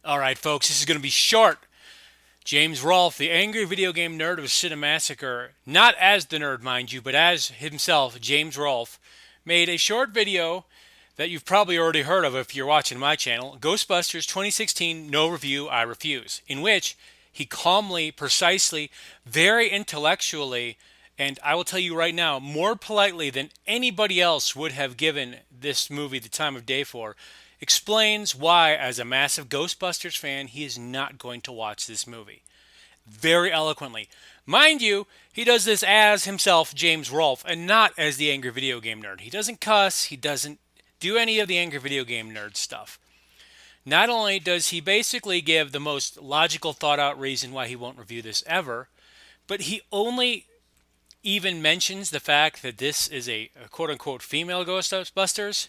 Alright, folks, this is going to be short. James Rolfe, the angry video game nerd of Cinemassacre, not as the nerd, mind you, but as himself, James Rolfe, made a short video that you've probably already heard of if you're watching my channel, Ghostbusters 2016 No Review, I Refuse, in which he calmly, precisely, very intellectually, and I will tell you right now, more politely than anybody else would have given this movie the time of day for, explains why, as a massive Ghostbusters fan, he is not going to watch this movie. Very eloquently. Mind you, he does this as himself, James Rolfe, and not as the angry video game nerd. He doesn't cuss, he doesn't do any of the angry video game nerd stuff. Not only does he basically give the most logical, thought out reason why he won't review this ever, but he only even mentions the fact that this is a quote unquote female Ghostbusters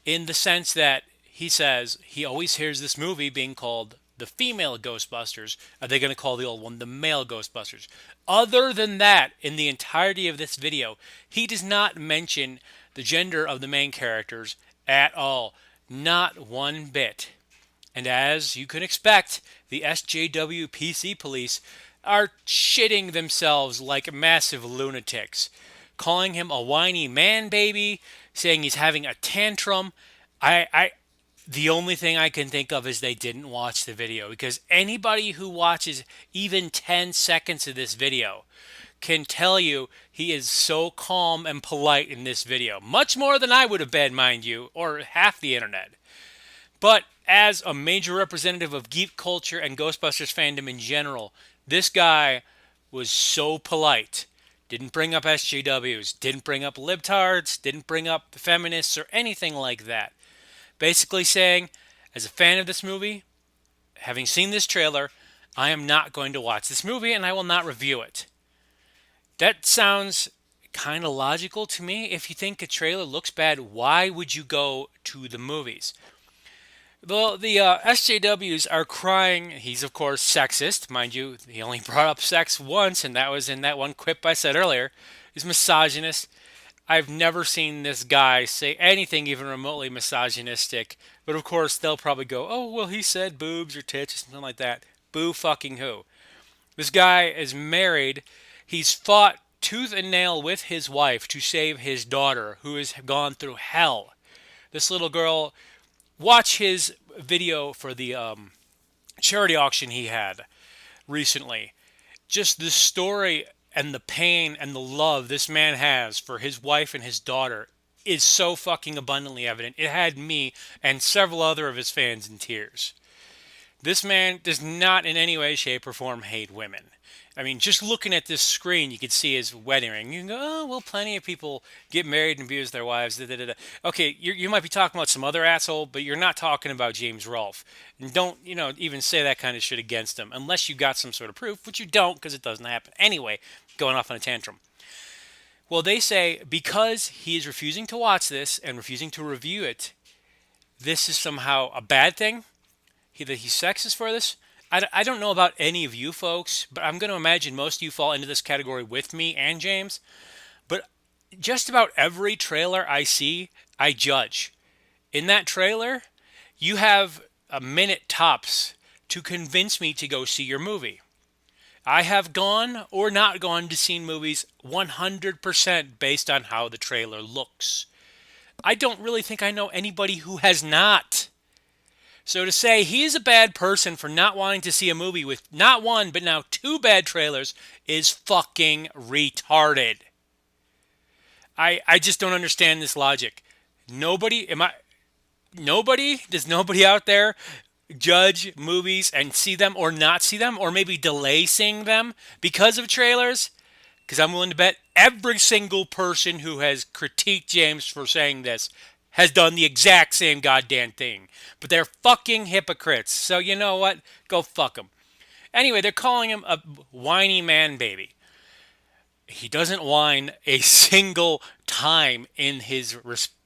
in the sense that he says he always hears this movie being called the female Ghostbusters. Are they going to call the old one the male Ghostbusters? Other than that, in the entirety of this video, he does not mention the gender of the main characters at all. Not one bit. And as you can expect, the SJW PC police are shitting themselves like massive lunatics, calling him a whiny man baby, saying he's having a tantrum. I the only thing I can think of is they didn't watch the video, because anybody who watches even 10 seconds of this video can tell you he is so calm and polite in this video. Much more than I would have been, mind you, or half the internet. But as a major representative of geek culture and Ghostbusters fandom in general, this guy was so polite. Didn't bring up SJWs, didn't bring up libtards, didn't bring up feminists or anything like that. Basically saying, as a fan of this movie, having seen this trailer, I am not going to watch this movie and I will not review it. That sounds kind of logical to me. If you think a trailer looks bad, why would you go to the movies? Well, the SJWs are crying. He's, of course, sexist. Mind you, he only brought up sex once, and that was in that one quip I said earlier. He's misogynist. I've never seen this guy say anything even remotely misogynistic. But, of course, they'll probably go, oh, well, he said boobs or tits or something like that. Boo fucking who. This guy is married. He's fought tooth and nail with his wife to save his daughter, who has gone through hell. This little girl, watch his video for the charity auction he had recently. Just the story and the pain and the love this man has for his wife and his daughter is so fucking abundantly evident. It had me and several other of his fans in tears. This man does not in any way, shape, or form hate women. I mean, just looking at this screen, you can see his wedding ring. You can go, oh, well, plenty of people get married and abuse their wives. Da, da, da, da. Okay, you might be talking about some other asshole, but you're not talking about James Rolfe. And don't, even say that kind of shit against him, unless you got some sort of proof, which you don't, because it doesn't happen. Anyway, going off on a tantrum. Well, they say because he is refusing to watch this and refusing to review it, this is somehow a bad thing. That he's sexist for this. I don't know about any of you folks, but I'm going to imagine most of you fall into this category with me and James. But just about every trailer I see, I judge. In that trailer, you have a minute tops to convince me to go see your movie. I have gone or not gone to see movies 100% based on how the trailer looks. I don't really think I know anybody who has not. So to say he's a bad person for not wanting to see a movie with not one, but now two bad trailers is fucking retarded. I just don't understand this logic. Does nobody out there judge movies and see them or not see them or maybe delay seeing them because of trailers? Because I'm willing to bet every single person who has critiqued James for saying this has done the exact same goddamn thing. But they're fucking hypocrites. So you know what? Go fuck them. Anyway, they're calling him a whiny man baby. He doesn't whine a single time in his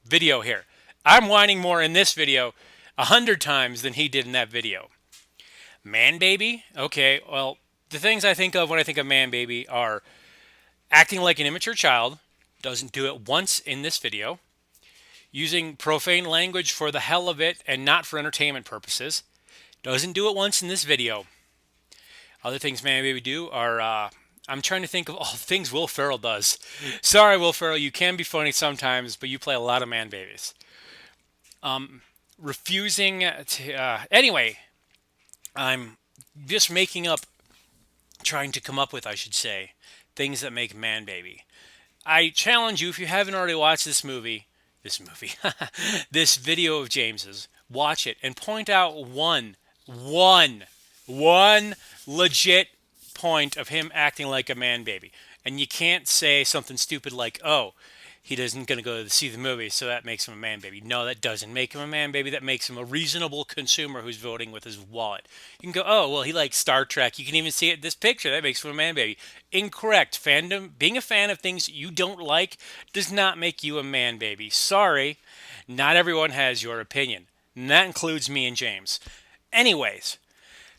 video here. I'm whining more in this video 100 times than he did in that video. Man baby? Okay, well, the things I think of when I think of man baby are acting like an immature child. Doesn't do it once in this video. Using profane language for the hell of it and not for entertainment purposes, Doesn't do it once in this video. Other things Man Baby do are, I'm trying to think of all things Will Ferrell does. Sorry, Will Ferrell, you can be funny sometimes, but you play a lot of man babies. Refusing to, anyway, I'm just making up, trying to come up with, I should say, things that make Man Baby. I challenge you, if you haven't already watched this movie, this video of James's, watch it and point out one, one legit point of him acting like a man baby. And you can't say something stupid like, oh, he doesn't going to go to see the movie, so that makes him a man baby. No, that doesn't make him a man baby. That makes him a reasonable consumer who's voting with his wallet. You can go, oh, well, he likes Star Trek. You can even see it in this picture. That makes him a man baby. Incorrect. Fandom, being a fan of things you don't like does not make you a man baby. Sorry, not everyone has your opinion. And that includes me and James. Anyways,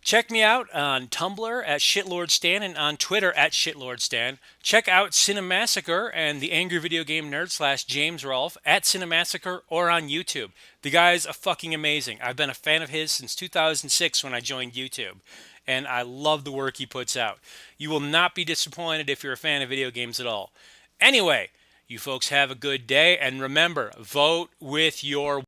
check me out on Tumblr at Shitlord Stan and on Twitter at Shitlord Stan. Check out Cinemassacre and the Angry Video Game Nerd / James Rolfe at Cinemassacre or on YouTube. The guy's a fucking amazing. I've been a fan of his since 2006 when I joined YouTube, and I love the work he puts out. You will not be disappointed if you're a fan of video games at all. Anyway, you folks have a good day, and remember, vote with your